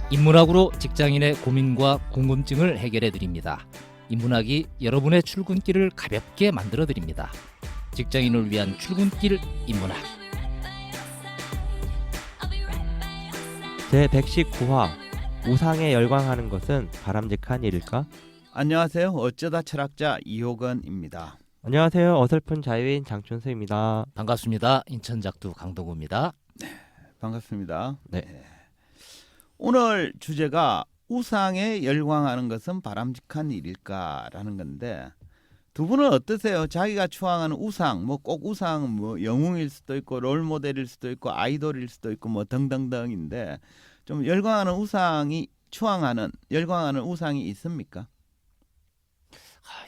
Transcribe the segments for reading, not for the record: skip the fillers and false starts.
인문학으로 직장인의 고민과 궁금증을 해결해 드립니다. 인문학이 여러분의 출근길을 가볍게 만들어 드립니다. 직장인을 위한 출근길 인문학. 제119화 우상에 열광하는 것은 바람직한 일일까? 안녕하세요. 어쩌다 철학자 이호건입니다. 안녕하세요. 어설픈 자유인 장춘수입니다. 반갑습니다. 인천 작두 강동구입니다. 반갑습니다. 네. 오늘 주제가 우상에 열광하는 것은 바람직한 일일까라는 건데, 두 분은 어떠세요? 자기가 추앙하는 우상, 뭐 꼭 우상, 뭐 영웅일 수도 있고 롤모델일 수도 있고 아이돌일 수도 있고 뭐 등등등인데, 좀 열광하는 우상이 열광하는 우상이 있습니까?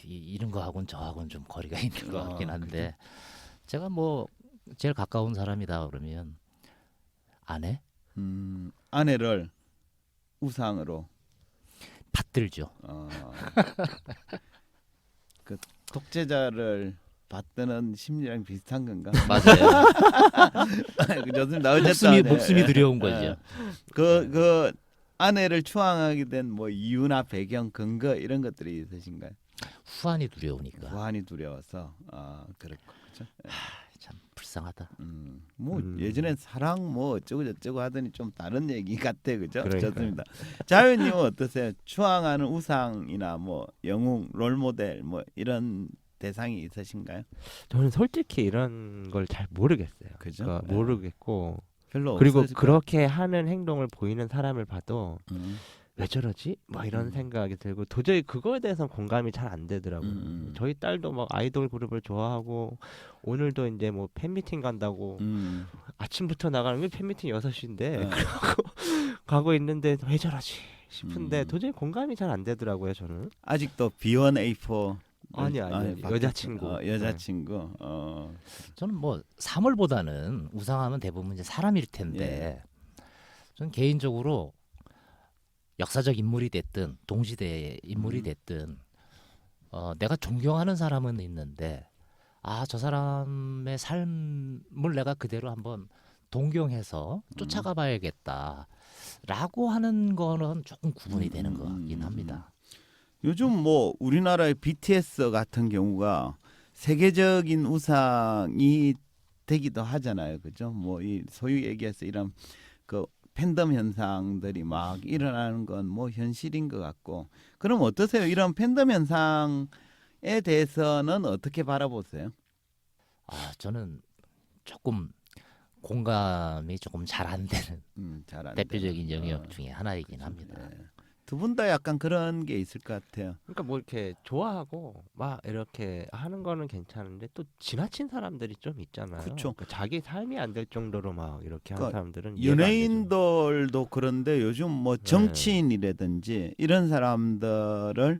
이런 거하고는 저하고는 좀 거리가 있는 것 같긴 한데, 그래? 제가 뭐 제일 가까운 사람이다 그러면 아내 아내를 우상으로 받들죠. 그 독재자를 받드는 심리랑 비슷한 건가? 맞아요. 좋습니다. 어쨌든 목숨이 두려운 거죠. 그 아내를 추앙하게 된 뭐 이유나 배경, 근거 이런 것들이 있으신가요? 후환이 두려우니까. 후환이 두려워서 그렇고 그렇죠. 참 불쌍하다. 예전엔 사랑 뭐 어쩌고 저쩌고 하더니 좀 다른 얘기 같아, 그죠? 그러니까요. 좋습니다. 자유님은 어떠세요? 추앙하는 우상이나 뭐 영웅, 롤모델 뭐 이런 대상이 있으신가요? 저는 솔직히 이런 걸 잘 모르겠어요. 그죠? 그러니까 네. 모르겠고 별로 그리고 없으실 그렇게 하는 행동을 보이는 사람을 봐도 거예요. 왜 저러지? 뭐 이런 음. 생각이 들고 도저히 그거에 대해서는 공감이 잘 안 되더라고요. 저희 딸도 막 아이돌 그룹을 좋아하고 오늘도 이제 뭐 팬미팅 간다고 아침부터 나가는 게 팬미팅 6시인데 가고 있는데 왜 저러지 싶은데 도저히 공감이 잘 안 되더라고요. 저는. 아직도 B1A4 아니 여자친구. 여자친구. 저는 뭐 사물보다는 우상하면 대부분 이제 사람일 텐데, 저는 개인적으로 역사적 인물이 됐든 동시대의 인물이 됐든 내가 존경하는 사람은 있는데, 저 사람의 삶을 내가 그대로 한번 동경해서 쫓아가 봐야겠다라고 하는 거는 조금 구분이 되는 것 같긴 합니다. 요즘 뭐 우리나라의 BTS 같은 경우가 세계적인 우상이 되기도 하잖아요, 그죠? 뭐 이 소위 얘기해서 이런 그 팬덤 현상들이 막 일어나는 건 뭐 현실인 것 같고, 그럼 어떠세요? 이런 팬덤 현상에 대해서는 어떻게 바라보세요? 저는 조금 공감이 조금 잘 안 되는 잘 안 대표적인 돼요. 영역 중에 하나이긴 합니다. 두 분 다 약간 그런 게 있을 것 같아요. 그러니까 뭐 이렇게 좋아하고 막 이렇게 하는 거는 괜찮은데 또 지나친 사람들이 좀 있잖아요. 그쵸. 그러니까 자기 삶이 안 될 정도로 막 이렇게 하는 그러니까 사람들은 이해가 안 되죠. 연예인들도 그런데 요즘 뭐 정치인이라든지 이런 사람들을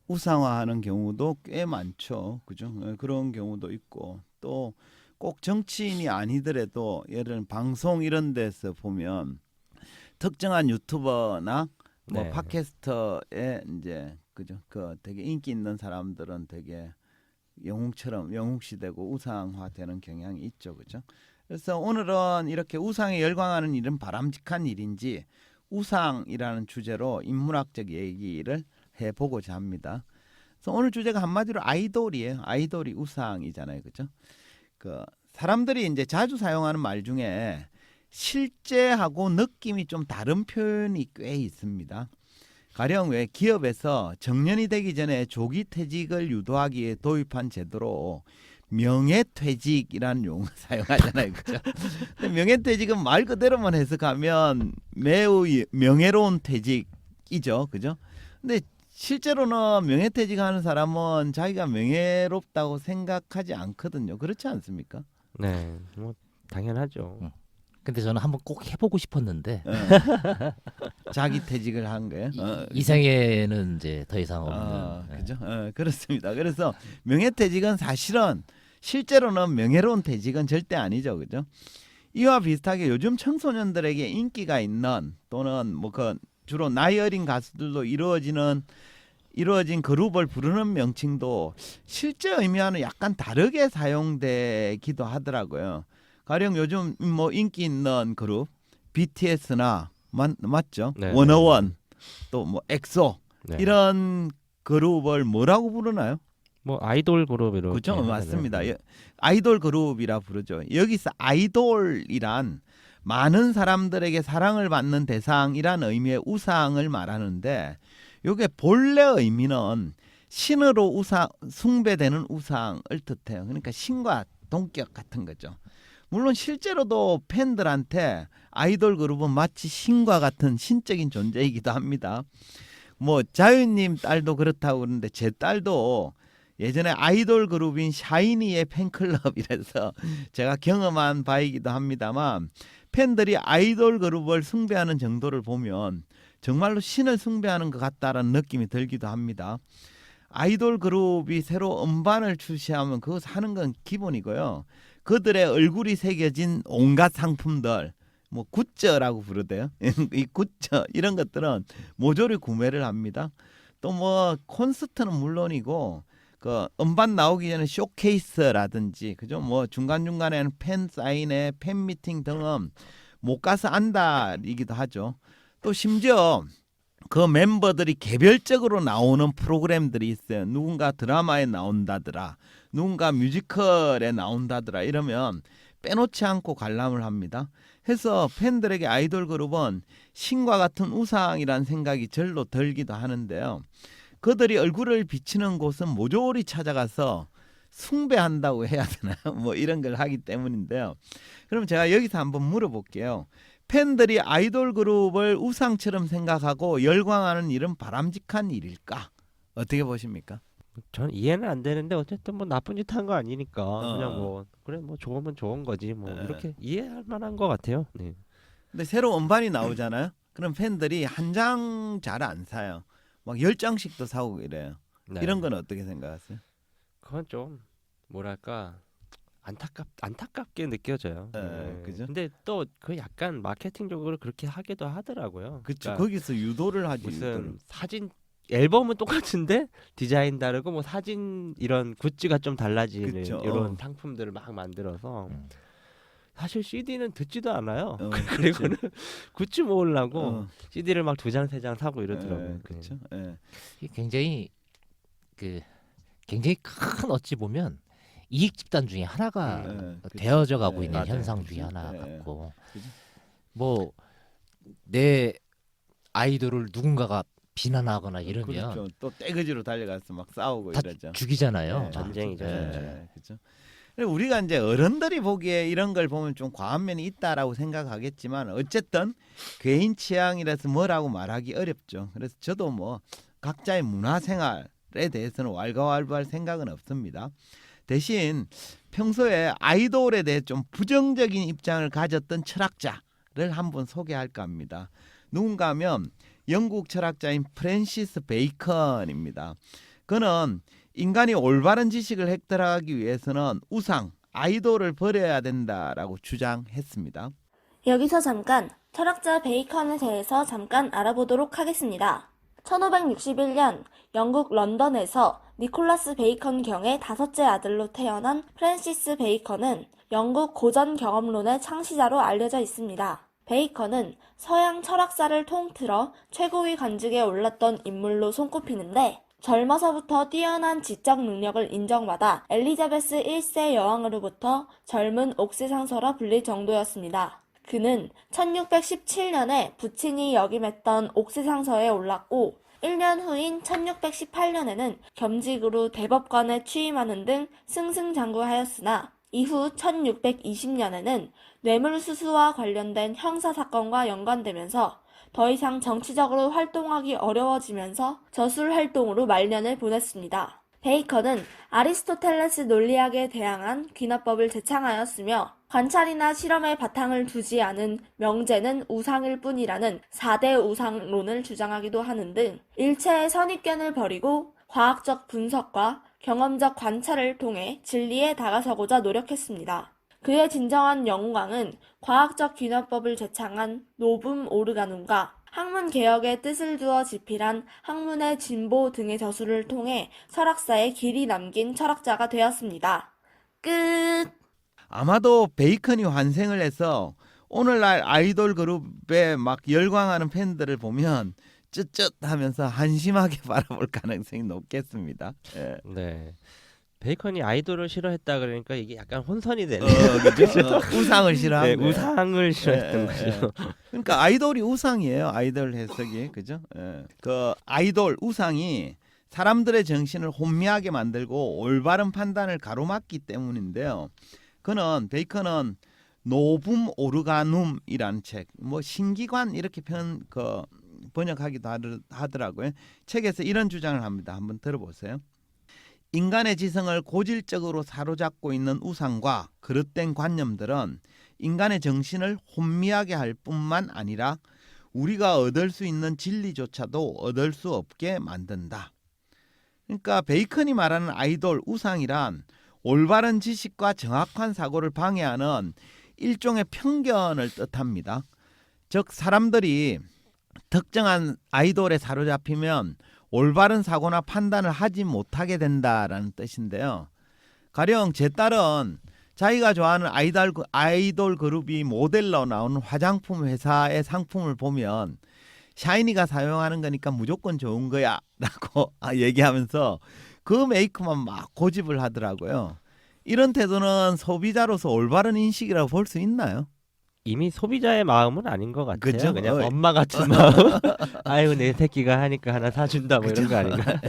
우상화하는 경우도 꽤 많죠, 그죠? 그런 경우도 있고, 또 꼭 정치인이 아니더라도 예를 들면 방송 이런 데서 보면 특정한 유튜버나 뭐 네. 팟캐스터에 이제 그죠? 그 되게 인기 있는 사람들은 되게 영웅처럼 영웅시되고 우상화되는 경향이 있죠, 그죠? 그래서 오늘은 이렇게 우상에 열광하는 일은 바람직한 일인지 우상이라는 주제로 인문학적 얘기를 해보고자 합니다. 그래서 오늘 주제가 한마디로 아이돌이에요. 아이돌이 우상이잖아요, 그죠? 그 사람들이 이제 자주 사용하는 말 중에 실제하고 느낌이 좀 다른 표현이 꽤 있습니다. 가령 왜 기업에서 정년이 되기 전에 조기 퇴직을 유도하기 위해 도입한 제도로 명예퇴직이라는 용어 사용하잖아요, 그죠? 근데 명예퇴직은 말 그대로만 해석하면 매우 명예로운 퇴직이죠, 그죠? 근데 실제로는 명예퇴직하는 사람은 자기가 명예롭다고 생각하지 않거든요. 그렇지 않습니까? 네, 뭐 당연하죠. 근데 저는 한번 꼭 해보고 싶었는데 자기 퇴직을 한 거예요. 이 생에는 이제 더 이상 없는. 그죠? 그렇습니다. 그래서 명예퇴직은 사실은 실제로는 명예로운 퇴직은 절대 아니죠, 그죠? 이와 비슷하게 요즘 청소년들에게 인기가 있는 또는 뭐 그 주로 나이 어린 가수들로 이루어진 그룹을 부르는 명칭도 실제 의미와는 약간 다르게 사용되기도 하더라고요. 가령 요즘 뭐 인기 있는 그룹 BTS나 맞죠? 네, 워너원 또 뭐 엑소 네. 이런 그룹을 뭐라고 부르나요? 뭐 아이돌 그룹 이렇게 그죠? 하잖아요. 맞습니다. 아이돌 그룹이라 부르죠. 여기서 아이돌이란 많은 사람들에게 사랑을 받는 대상이란 의미의 우상을 말하는데 이게 본래 의미는 신으로 숭배되는 우상을 뜻해요. 그러니까 신과 동격 같은 거죠. 물론 실제로도 팬들한테 아이돌 그룹은 마치 신과 같은 신적인 존재이기도 합니다. 뭐 자유님 딸도 그렇다고 그러는데 제 딸도 예전에 아이돌 그룹인 샤이니의 팬클럽이라서 제가 경험한 바이기도 합니다만 팬들이 아이돌 그룹을 숭배하는 정도를 보면 정말로 신을 숭배하는 것 같다라는 느낌이 들기도 합니다. 아이돌 그룹이 새로 음반을 출시하면 그거 사는 건 기본이고요. 그들의 얼굴이 새겨진 온갖 상품들 뭐 굿즈라고 부르대요. 이 굿즈 이런 것들은 모조리 구매를 합니다. 또 뭐 콘서트는 물론이고 그 음반 나오기 전에 쇼케이스라든지 그죠? 뭐 중간중간에는 팬 사인회, 팬 미팅 등은 못 가서 안달이기도 하죠. 또 심지어 그 멤버들이 개별적으로 나오는 프로그램들이 있어요. 누군가 드라마에 나온다더라. 누군가 뮤지컬에 나온다더라. 이러면 빼놓지 않고 관람을 합니다. 해서 팬들에게 아이돌 그룹은 신과 같은 우상이라는 생각이 절로 들기도 하는데요. 그들이 얼굴을 비치는 곳은 모조리 찾아가서 숭배한다고 해야 되나요? 뭐 이런 걸 하기 때문인데요. 그럼 제가 여기서 한번 물어볼게요. 팬들이 아이돌 그룹을 우상처럼 생각하고 열광하는 일은 바람직한 일일까? 어떻게 보십니까? 전 이해는 안 되는데 어쨌든 뭐 나쁜 짓 한 거 아니니까 그냥 뭐 그래 뭐 좋으면 좋은 거지 뭐 이렇게 이해할 만한 것 같아요. 네. 근데 새로 음반이 나오잖아요. 그럼 팬들이 한 장 잘 안 사요. 막 10장씩도 사고 이래요. 네. 이런 건 어떻게 생각하세요? 그건 좀 뭐랄까 안타깝게 느껴져요. 네, 그죠? 근데 또 그 약간 마케팅적으로 그렇게 하기도 하더라고요. 그렇죠. 그러니까 거기서 유도를 하지. 무슨 유도를. 사진 앨범은 똑같은데 디자인 다르고 뭐 사진 이런 굿즈가 좀 달라지는 그쵸. 이런 상품들을 막 만들어서 사실 CD는 듣지도 않아요. 그렇죠. 그리고는 굿즈 모으려고 어. CD를 막 2장 3장 사고 이러더라고요. 그렇죠. 예. 이게 굉장히 큰 어찌 보면 이익 집단 중에 하나가 그쵸. 되어져 가고 네, 있는 맞아요. 현상 중에 그쵸. 하나 네. 같고 그죠. 뭐 내 아이돌을 누군가가 비난하거나 이러면 그렇죠. 또 떼거지로 달려가서 막 싸우고 다 이러죠. 죽이잖아요. 네. 전쟁이죠. 네. 그렇죠. 우리가 이제 어른들이 보기에 이런 걸 보면 좀 과한 면이 있다라고 생각하겠지만 어쨌든 개인 취향이라서 뭐라고 말하기 어렵죠. 그래서 저도 뭐 각자의 문화생활에 대해서는 왈가왈부할 생각은 없습니다. 대신 평소에 아이돌에 대해 좀 부정적인 입장을 가졌던 철학자를 한번 소개할까 합니다. 누군가 하면 영국 철학자인 프랜시스 베이컨입니다. 그는 인간이 올바른 지식을 획득하기 위해서는 우상, 아이돌을 버려야 된다라고 주장했습니다. 여기서 잠깐 철학자 베이컨에 대해서 잠깐 알아보도록 하겠습니다. 1561년 영국 런던에서 니콜라스 베이컨 경의 5째 아들로 태어난 프랜시스 베이컨은 영국 고전 경험론의 창시자로 알려져 있습니다. 베이컨은 서양 철학사를 통틀어 최고위 관직에 올랐던 인물로 손꼽히는데 젊어서부터 뛰어난 지적 능력을 인정받아 엘리자베스 1세 여왕으로부터 젊은 옥시상서라 불릴 정도였습니다. 그는 1617년에 부친이 역임했던 옥시상서에 올랐고 1년 후인 1618년에는 겸직으로 대법관에 취임하는 등 승승장구하였으나 이후 1620년에는 뇌물수수와 관련된 형사사건과 연관되면서 더 이상 정치적으로 활동하기 어려워지면서 저술 활동으로 말년을 보냈습니다. 베이컨은 아리스토텔레스 논리학에 대항한 귀납법을 제창하였으며 관찰이나 실험에 바탕을 두지 않은 명제는 우상일 뿐이라는 4대 우상론을 주장하기도 하는 등 일체의 선입견을 버리고 과학적 분석과 경험적 관찰을 통해 진리에 다가서고자 노력했습니다. 그의 진정한 영광은 과학적 귀납법을 제창한 노붐 오르가눔과 학문개혁의 뜻을 두어 집필한 학문의 진보 등의 저술을 통해 철학사에 길이 남긴 철학자가 되었습니다. 끝! 아마도 베이컨이 환생을 해서 오늘날 아이돌 그룹에 막 열광하는 팬들을 보면 쯧쯧하면서 한심하게 바라볼 가능성이 높겠습니다. 예. 네. 베이컨이 아이돌을 싫어했다 그러니까 이게 약간 혼선이 되네요. 그죠? 우상을 싫어하는 네, 거예요. 우상을 싫어했던 예, 거죠. 그러니까 아이돌이 우상이에요. 아이돌 해석이 그죠? 예. 그 아이돌 우상이 사람들의 정신을 혼미하게 만들고 올바른 판단을 가로막기 때문인데요. 그는 베이컨은 노붐 오르가눔이라는 책, 뭐 신기관 이렇게 번역하기도 하더라고요. 책에서 이런 주장을 합니다. 한번 들어보세요. 인간의 지성을 고질적으로 사로잡고 있는 우상과 그릇된 관념들은 인간의 정신을 혼미하게 할 뿐만 아니라 우리가 얻을 수 있는 진리조차도 얻을 수 없게 만든다. 그러니까 베이컨이 말하는 아이돌 우상이란 올바른 지식과 정확한 사고를 방해하는 일종의 편견을 뜻합니다. 즉 사람들이 특정한 아이돌에 사로잡히면 올바른 사고나 판단을 하지 못하게 된다라는 뜻인데요. 가령 제 딸은 자기가 좋아하는 아이돌 그룹이 모델로 나오는 화장품 회사의 상품을 보면 샤이니가 사용하는 거니까 무조건 좋은 거야 라고 얘기하면서 그 메이크만 막 고집을 하더라고요. 이런 태도는 소비자로서 올바른 인식이라고 볼 수 있나요? 이미 소비자의 마음은 아닌 것 같아요. 그죠? 그냥 엄마 같은 마음. 아이고 내 새끼가 하니까 하나 사준다 뭐 이런 거 아닌가?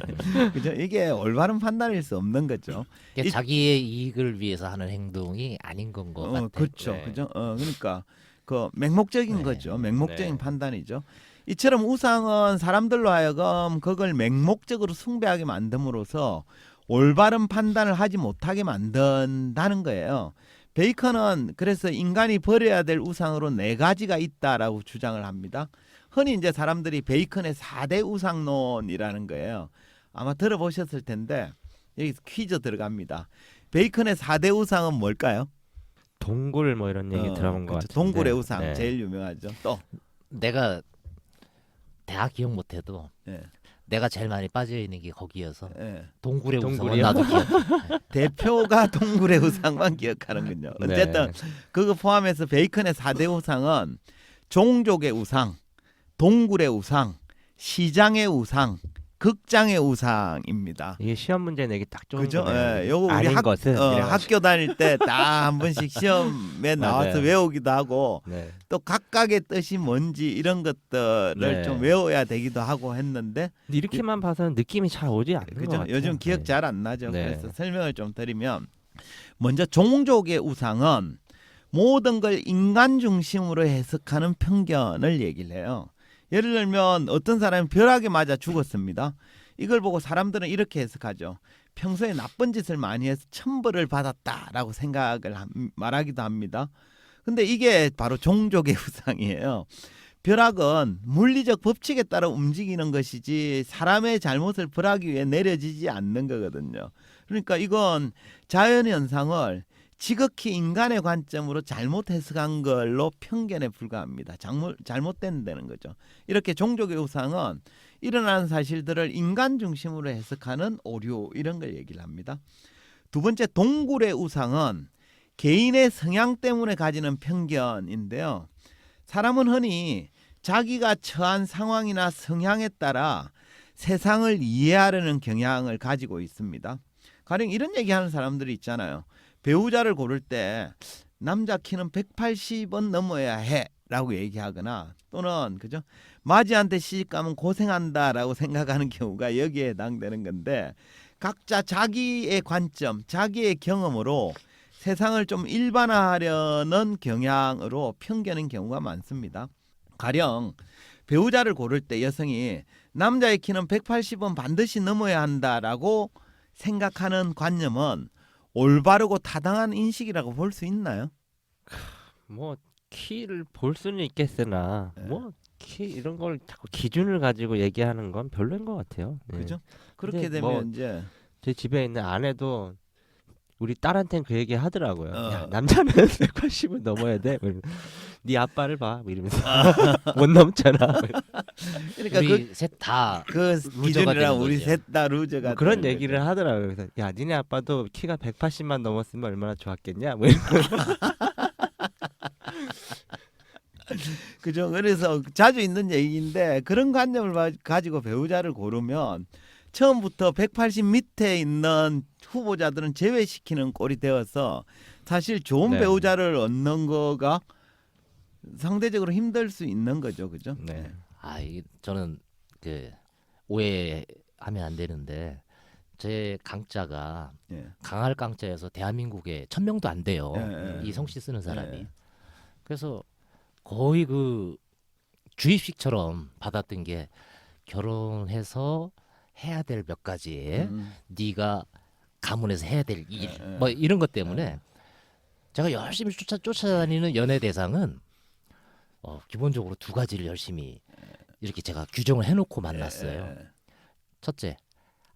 그죠? 이게 올바른 판단일 수 없는 거죠. 이게 자기의 이익을 위해서 하는 행동이 아닌 건 것 같아요. 그렇죠. 네. 그죠? 그러니까 그 맹목적인 네. 거죠. 맹목적인 네. 판단이죠. 이처럼 우상은 사람들로 하여금 그걸 맹목적으로 숭배하게 만듦으로써 올바른 판단을 하지 못하게 만든다는 거예요. 베이컨은 그래서 인간이 버려야 될 우상으로 4가지가 있다라고 주장을 합니다. 흔히 이제 사람들이 베이컨의 4대 우상론이라는 거예요. 아마 들어보셨을 텐데 여기 퀴즈 들어갑니다. 베이컨의 4대 우상은 뭘까요? 동굴 뭐 이런 얘기 들어본 것 그렇죠. 같은데. 동굴의 우상 네. 제일 유명하죠. 또 내가 대학 기억 못해도 예. 내가 제일 많이 빠져 있는 게 거기여서 예. 동굴의 우상은 동굴이요? 나도 기억. 대표가 동굴의 우상만 기억하는군요. 어쨌든 네. 그거 포함해서 베이컨의 4대 우상은 종족의 우상, 동굴의 우상, 시장의 우상, 극장의 우상입니다. 이게 시험 문제 내기 딱 좋은 그죠? 거네요. 예, 요거 우리 아닌 것은 이런 거. 학교 다닐 때 딱 한 번씩 시험에 나와서 맞아요. 외우기도 하고 네. 또 각각의 뜻이 뭔지 이런 것들을 네. 좀 외워야 되기도 하고 했는데 근데 이렇게만 봐서는 느낌이 잘 오지 않는 것 그죠? 같아요. 요즘 기억 네. 잘 안 나죠. 네. 그래서 설명을 좀 드리면 먼저 종족의 우상은 모든 걸 인간 중심으로 해석하는 편견을 얘기를 해요. 예를 들면 어떤 사람이 벼락에 맞아 죽었습니다. 이걸 보고 사람들은 이렇게 해석하죠. 평소에 나쁜 짓을 많이 해서 천벌을 받았다라고 생각을 말하기도 합니다. 근데 이게 바로 종족의 우상이에요. 벼락은 물리적 법칙에 따라 움직이는 것이지 사람의 잘못을 벌하기 위해 내려지지 않는 거거든요. 그러니까 이건 자연현상을 지극히 인간의 관점으로 잘못 해석한 걸로 편견에 불과합니다. 잘못된다는 거죠. 이렇게 종족의 우상은 일어나는 사실들을 인간 중심으로 해석하는 오류 이런 걸 얘기를 합니다. 두 번째 동굴의 우상은 개인의 성향 때문에 가지는 편견인데요. 사람은 흔히 자기가 처한 상황이나 성향에 따라 세상을 이해하려는 경향을 가지고 있습니다. 가령 이런 얘기하는 사람들이 있잖아요. 배우자를 고를 때 남자 키는 180은 넘어야 해라고 얘기하거나 또는 그죠? 마지한테 시집가면 고생한다라고 생각하는 경우가 여기에 해당되는 건데 각자 자기의 관점, 자기의 경험으로 세상을 좀 일반화하려는 경향으로 편견인 경우가 많습니다. 가령 배우자를 고를 때 여성이 남자의 키는 180은 반드시 넘어야 한다라고 생각하는 관념은 올바르고 타당한 인식이라고 볼 수 있나요? 뭐 키를 볼 수는 있겠으나 네. 뭐 키 이런 걸 자꾸 기준을 가지고 얘기하는 건 별로인 것 같아요. 네. 그죠? 그렇게 근데 되면 뭐 이제 제 집에 있는 아내도 우리 딸한테는 그 얘기 하더라고요. 어. 야, 남자는 180은 넘어야 돼. 뭐 네 아빠를 봐. 뭐 이러면서 못 넘잖아. 그러니까 우리 셋 다 그 루저가 기준이랑 되는 우리 거죠. 셋 다 루저가 뭐 그런 되는 얘기를 거죠. 하더라고요. 그래서 야, 니네 아빠도 키가 180만 넘었으면 얼마나 좋았겠냐. 뭐 이런 그죠? 그래서 자주 있는 얘기인데 그런 관념을 가지고 배우자를 고르면 처음부터 180 밑에 있는 후보자들은 제외시키는 꼴이 되어서 사실 좋은 네. 배우자를 얻는 거가 상대적으로 힘들 수 있는 거죠, 그죠? 네. 이게 저는 그 오해하면 안 되는데 제 강자가 예. 강할 강자여서 대한민국에 1000명도 안 돼요. 예, 예. 이 성씨 쓰는 사람이. 예. 그래서 거의 그 주입식처럼 받았던 게 결혼해서 해야 될 몇 가지, 네가 가문에서 해야 될 일, 뭐 이런 것 때문에 제가 열심히 쫓아다니는 연애 대상은 기본적으로 두 가지를 열심히 이렇게 제가 규정을 해놓고 만났어요. 첫째,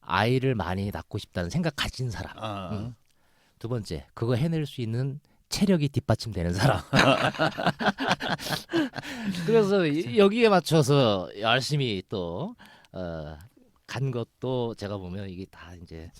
아이를 많이 낳고 싶다는 생각 가진 사람. 두 번째, 그거 해낼 수 있는 체력이 뒷받침되는 사람. 그래서 여기에 맞춰서 열심히 또 간 것도 제가 보면 이게 다 이제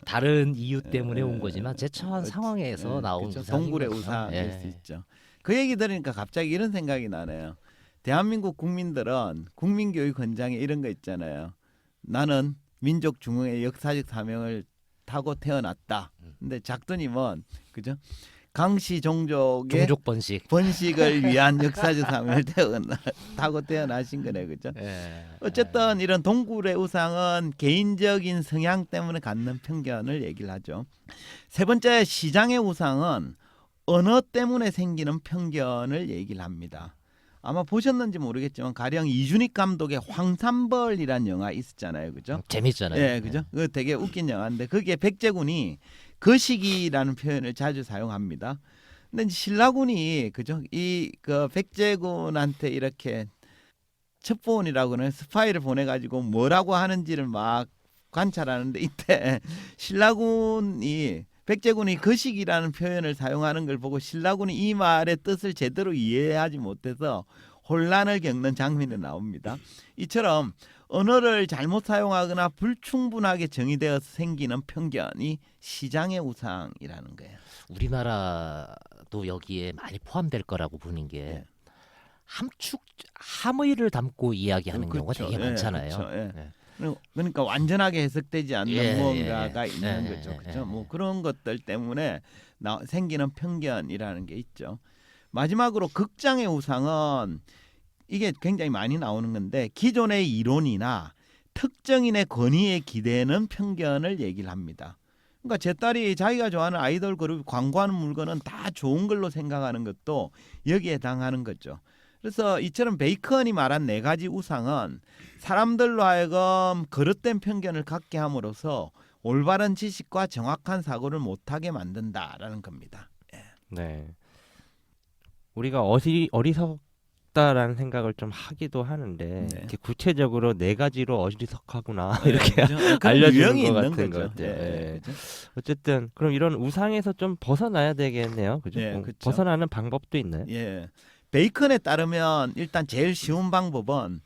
다른 이유 때문에 온 거지만 제 처한 상황에서 나온 그렇죠. 우상인 동굴의 거죠. 우상일 예. 수 있죠. 그 얘기 들으니까 갑자기 이런 생각이 나네요. 대한민국 국민들은 국민교육 헌장에 이런 거 있잖아요. 나는 민족 중흥의 역사적 사명을 타고 태어났다. 근데 작두님은 그죠? 강씨 종족의 종족 번식. 번식을 위한 역사적 사명을 타고 태어나신 거네, 그죠? 예. 어쨌든 이런 동굴의 우상은 개인적인 성향 때문에 갖는 편견을 얘기를 하죠. 세 번째, 시장의 우상은 언어 때문에 생기는 편견을 얘기를 합니다. 아마 보셨는지 모르겠지만 가령 이준익 감독의 황산벌이라는 영화 있었잖아요, 그죠? 재밌잖아요. 예, 그죠? 그거 되게 웃긴 영화인데 거기에 백제군이 거시기라는 표현을 자주 사용합니다. 근데 이제 신라군이 그죠? 그 백제군한테 이렇게 첩보원이라고는 스파이를 보내가지고 뭐라고 하는지를 막 관찰하는데 이때 신라군이 백제군이 거시기라는 표현을 사용하는 걸 보고 신라군이 이 말의 뜻을 제대로 이해하지 못해서 혼란을 겪는 장면이 나옵니다. 이처럼 언어를 잘못 사용하거나 불충분하게 정의되어서 생기는 편견이 시장의 우상이라는 거예요. 우리나라도 여기에 많이 포함될 거라고 보는 게 예. 함의를 담고 이야기하는 경우가 그렇죠. 되게 예, 많잖아요. 그렇죠. 예. 예. 그러니까 완전하게 해석되지 않는 예, 무언가가 예, 있는 예, 거죠. 예, 그렇죠? 예. 뭐 그런 것들 때문에 생기는 편견이라는 게 있죠. 마지막으로 극장의 우상은 이게 굉장히 많이 나오는 건데 기존의 이론이나 특정인의 권위에 기대는 편견을 얘기를 합니다. 그러니까 제 딸이 자기가 좋아하는 아이돌 그룹이 광고하는 물건은 다 좋은 걸로 생각하는 것도 여기에 해당하는 거죠. 그래서 이처럼 베이컨이 말한 네 가지 우상은 사람들로 하여금 거릇된 편견을 갖게 함으로써 올바른 지식과 정확한 사고를 못하게 만든다라는 겁니다. 네. 우리가 어리석다라는 생각을 좀 하기도 하는데 네. 이렇게 구체적으로 네 가지로 어리석하구나 네, 이렇게 그죠? 그런 알려주는 유형이 것 있는 같은 거죠. 것 같아요. 예, 예. 그죠? 어쨌든 그럼 이런 우상에서 좀 벗어나야 되겠네요. 그죠? 예, 그쵸. 벗어나는 방법도 있나요? 예. 베이컨에 따르면 일단 제일 쉬운 방법은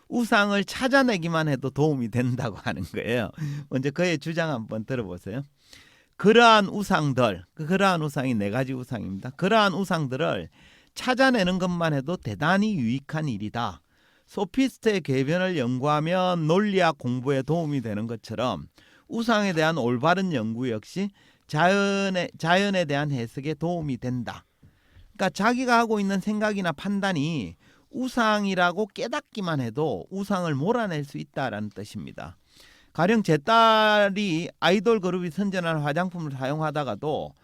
우상을 찾아내기만 해도 도움이 된다고 하는 거예요. 먼저 그의 주장 한번 들어보세요. 그러한 우상이 네 가지 우상입니다. 그러한 우상들을 찾아내는 것만 해도 대단히 유익한 일이다. 소피스트의 궤변을 연구하면 논리학 공부에 도움이 되는 것처럼 우상에 대한 올바른 연구 역시 자연에 대한 해석에 도움이 된다. 그러니까 자기가 하고 있는 생각이나 판단이 우상이라고 깨닫기만 해도 우상을 몰아낼 수 있다라는 뜻입니다. 가령 제 딸이 아이돌 그룹이 선전하는 화장품을 사용하다가도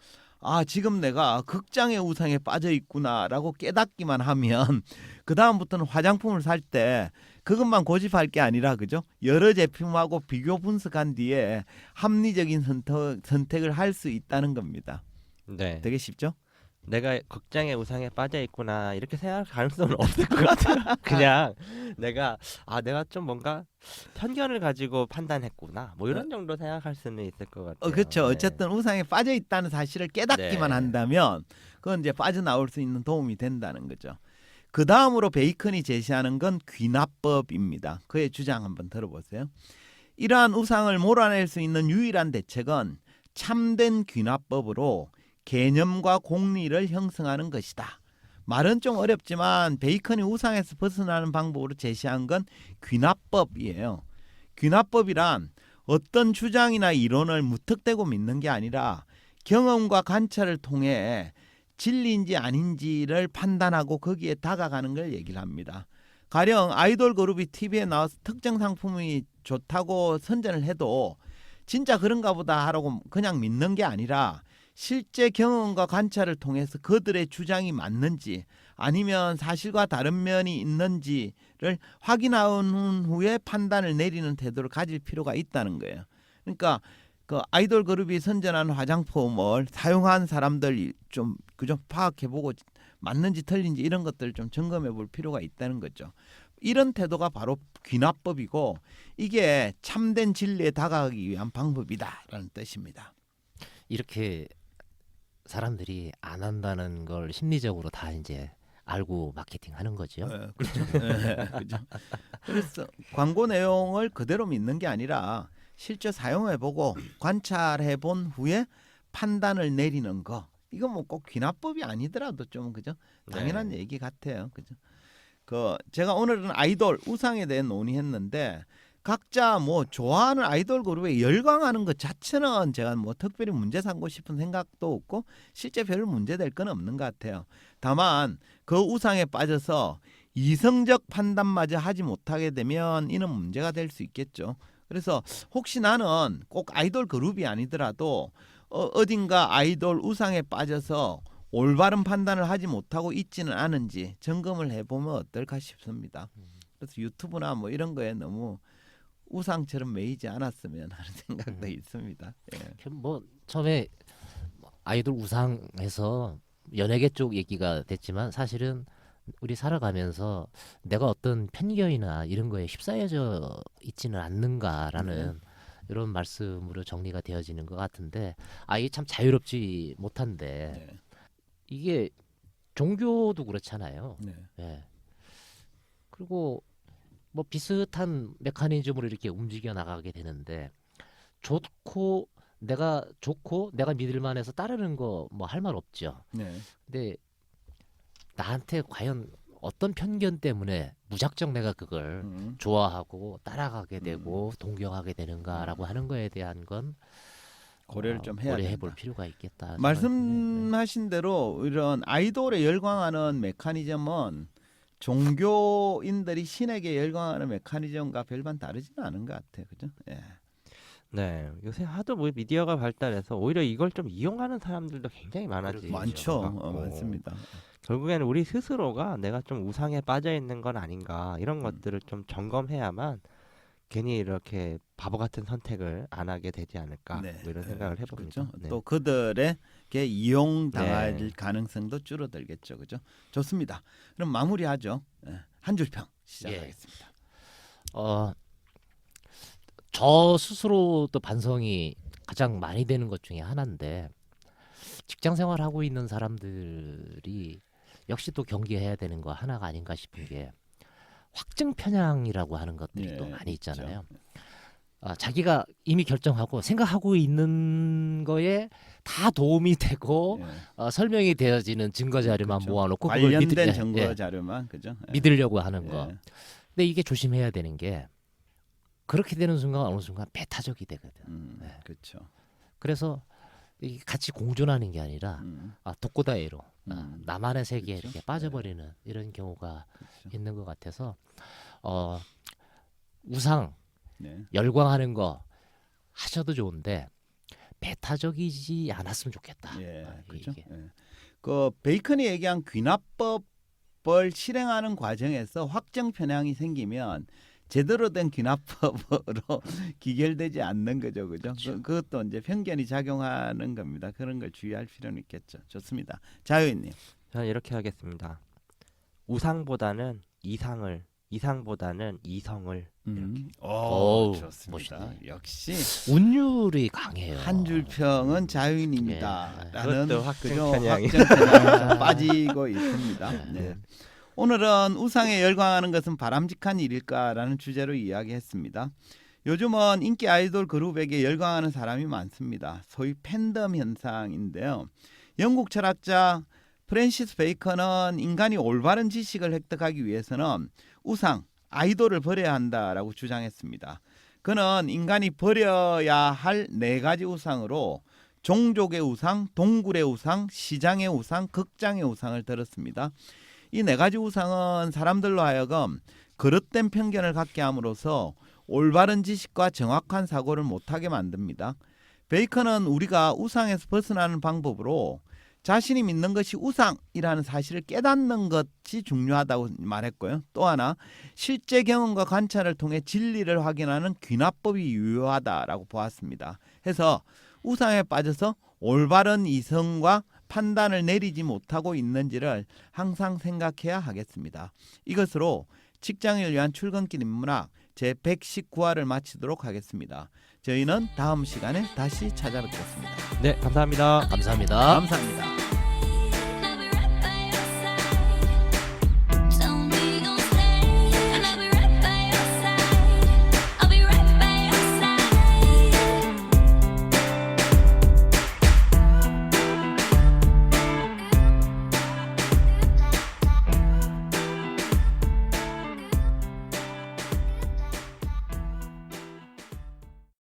지금 내가 극장의 우상에 빠져 있구나라고 깨닫기만 하면 그 다음부터는 화장품을 살 때 그것만 고집할 게 아니라 그죠? 여러 제품하고 비교 분석한 뒤에 합리적인 선택을 할 수 있다는 겁니다. 네. 되게 쉽죠? 내가 극장의 우상에 빠져 있구나 이렇게 생각할 가능성은 없을 것 같아요. 그냥 내가 좀 뭔가 편견을 가지고 판단했구나 뭐 이런 정도 생각할 수는 있을 것 같아요. 그렇죠. 네. 어쨌든 우상에 빠져 있다는 사실을 깨닫기만 네. 한다면 그건 이제 빠져나올 수 있는 도움이 된다는 거죠. 그 다음으로 베이컨이 제시하는 건 귀납법입니다. 그의 주장 한번 들어보세요. 이러한 우상을 몰아낼 수 있는 유일한 대책은 참된 귀납법으로 개념과 공리를 형성하는 것이다. 말은 좀 어렵지만 베이컨이 우상에서 벗어나는 방법으로 제시한 건 귀납법이에요. 귀납법이란 어떤 주장이나 이론을 무턱대고 믿는 게 아니라 경험과 관찰을 통해 진리인지 아닌지를 판단하고 거기에 다가가는 걸 얘기를 합니다. 가령 아이돌 그룹이 TV에 나와서 특정 상품이 좋다고 선전을 해도 진짜 그런가 보다 하라고 그냥 믿는 게 아니라 실제 경험과 관찰을 통해서 그들의 주장이 맞는지 아니면 사실과 다른 면이 있는지를 확인한 후에 판단을 내리는 태도를 가질 필요가 있다는 거예요. 그러니까 그 아이돌 그룹이 선전한 화장품을 사용한 사람들 좀 그저 파악해보고 맞는지 틀린지 이런 것들을 좀 점검해볼 필요가 있다는 거죠. 이런 태도가 바로 귀납법이고 이게 참된 진리에 다가가기 위한 방법이다라는 뜻입니다. 이렇게 사람들이 안 한다는 걸 심리적으로 다 이제 알고 마케팅하는 거죠. 그렇죠. 그렇죠. 그래서 광고 내용을 그대로 믿는 게 아니라 실제 사용해보고 관찰해본 후에 판단을 내리는 거. 이건 뭐 꼭 귀납법이 아니더라도 좀 그죠? 당연한 얘기 같아요. 그죠? 그 제가 오늘은 아이돌 우상에 대해 논의했는데 각자 뭐 좋아하는 아이돌 그룹에 열광하는 것 자체는 제가 뭐 특별히 문제 삼고 싶은 생각도 없고 실제 별 문제될 건 없는 것 같아요. 다만 그 우상에 빠져서 이성적 판단마저 하지 못하게 되면 이는 문제가 될 수 있겠죠. 그래서 혹시 나는 꼭 아이돌 그룹이 아니더라도 어딘가 아이돌 우상에 빠져서 올바른 판단을 하지 못하고 있지는 않은지 점검을 해보면 어떨까 싶습니다. 그래서 유튜브나 뭐 이런 거에 너무 우상처럼 매이지 않았으면 하는 생각도 있습니다. 예. 뭐 처음에 아이돌 우상에서 연예계 쪽 얘기가 됐지만 사실은 우리 살아가면서 내가 어떤 편견이나 이런 거에 휩싸여져 있지는 않는가라는 이런 말씀으로 정리가 되어지는 것 같은데 이게 참 자유롭지 못한데 네. 이게 종교도 그렇잖아요. 네. 예. 그리고 뭐 비슷한 메커니즘으로 이렇게 움직여 나가게 되는데 좋고 내가 믿을 만해서 따르는 거 뭐 할 말 없죠. 네. 근데 나한테 과연 어떤 편견 때문에 무작정 내가 그걸 좋아하고 따라가게 되고 동경하게 되는가라고 하는 거에 대한 건 고려를 좀 해야 고려해볼 된다. 필요가 있겠다. 말씀하신 대로 이런 아이돌에 열광하는 메커니즘은 종교인들이 신에게 열광하는 메커니즘과 별반 다르지는 않은 것 같아요. 그죠? 예. 네, 요새 하도 뭐 미디어가 발달해서 오히려 이걸 좀 이용하는 사람들도 굉장히 많아지죠. 많죠. 많습니다. 결국에는 우리 스스로가 내가 좀 우상에 빠져 있는 건 아닌가 이런 것들을 좀 점검해야만 괜히 이렇게 바보 같은 선택을 안 하게 되지 않을까 뭐 이런 생각을 해봅니다. 그렇죠? 네. 또 그들에게 이용당할 네. 가능성도 줄어들겠죠. 그죠? 좋습니다. 그럼 마무리하죠. 한 줄 평 시작하겠습니다. 저 스스로도 반성이 가장 많이 되는 것 중에 하나인데 직장 생활하고 있는 사람들이 역시 또 경계해야 되는 거 하나가 아닌가 싶은 게 확증 편향이라고 하는 것들이 또 많이 있잖아요. 자기가 이미 결정하고 생각하고 있는 거에 다 도움이 되고 설명이 되어지는 증거 자료만 그렇죠. 모아놓고 관련된 증거 자료만 그죠? 믿으려고 하는 거. 근데 이게 조심해야 되는 게 그렇게 되는 순간 어느 순간 배타적이 되거든. 그렇죠. 그래서 이게 같이 공존하는 게 아니라 독고다이로 나만의 세계에 그렇죠. 이렇게 빠져버리는 이런 경우가 있는 것 같아서 우상 열광하는 거 하셔도 좋은데 배타적이지 않았으면 좋겠다. 그렇죠. 그 베이컨이 얘기한 귀납법을 실행하는 과정에서 확정 편향이 생기면 제대로 된 귀납법으로 기결되지 않는 거죠, 그죠? 그렇죠. 그것도 이제 편견이 작용하는 겁니다. 그런 걸 주의할 필요는 있겠죠. 좋습니다. 자유인님. 저는 이렇게 하겠습니다. 우상보다는 이상을, 이상보다는 이성을 이렇게. 좋습니다. 멋있네. 역시 운율이 강해요. 한 줄 평은 자유인입니다. 라는 그것도 확정 편향이. 빠지고 있습니다. 네. 오늘은 우상에 열광하는 것은 바람직한 일일까라는 주제로 이야기했습니다. 요즘은 인기 아이돌 그룹에게 열광하는 사람이 많습니다. 소위 팬덤 현상인데요. 영국 철학자 프랜시스 베이컨은 인간이 올바른 지식을 획득하기 위해서는 우상, 아이돌을 버려야 한다라고 주장했습니다. 그는 인간이 버려야 할 4가지 우상으로 종족의 우상, 동굴의 우상, 시장의 우상, 극장의 우상을 들었습니다. 이 4가지 우상은 사람들로 하여금 그릇된 편견을 갖게 함으로써 올바른 지식과 정확한 사고를 못하게 만듭니다. 베이컨은 우리가 우상에서 벗어나는 방법으로 자신이 믿는 것이 우상이라는 사실을 깨닫는 것이 중요하다고 말했고요. 또 하나, 실제 경험과 관찰을 통해 진리를 확인하는 귀납법이 유효하다라고 보았습니다. 해서 우상에 빠져서 올바른 이성과 판단을 내리지 못하고 있는지를 항상 생각해야 하겠습니다. 이것으로 직장을 위한 출근길 인문학 제119화를 마치도록 하겠습니다. 저희는 다음 시간에 다시 찾아뵙겠습니다. 네, 감사합니다. 감사합니다. 감사합니다.